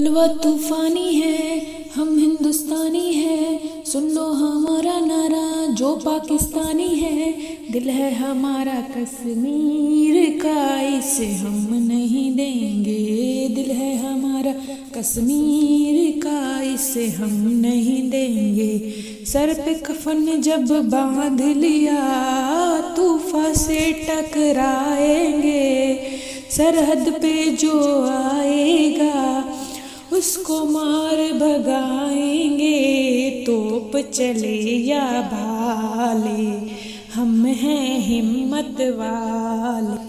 जलवा तूफानी है, हम हिंदुस्तानी है, सुन लो हमारा नारा जो पाकिस्तानी है। दिल है हमारा कश्मीर का, इसे हम नहीं देंगे। दिल है हमारा कश्मीर का, इसे हम नहीं देंगे। सर पे कफन जब बांध लिया, तूफान से टकराएंगे। सरहद पे जो आएगा उसको मार भगाएंगे। तोप चले या भाले, हम हैं हिम्मत वाले,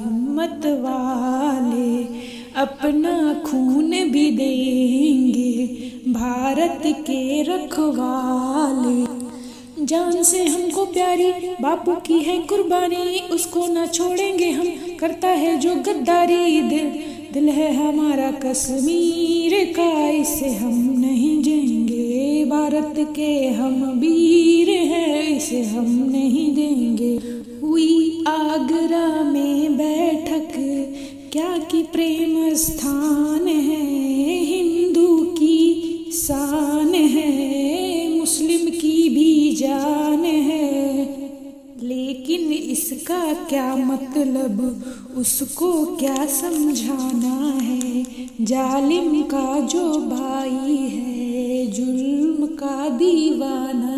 अपना खून भी देंगे भारत के रखवाले। जान से हमको प्यारी बापू की है कुर्बानी, उसको ना छोड़ेंगे हम, करता है जो गद्दारी। दिल है हमारा कश्मीर का, इसे हम नहीं देंगे। भारत के हम वीर हैं, इसे हम नहीं देंगे। हुई आगरा में बैठक, क्या की प्रेम स्थान है। हिंदू की शान है, मुस्लिम की भी जान है। लेकिन इसका क्या मतलब, उसको क्या समझाना है। जालिम का जो भाई है, जुल्म का दीवाना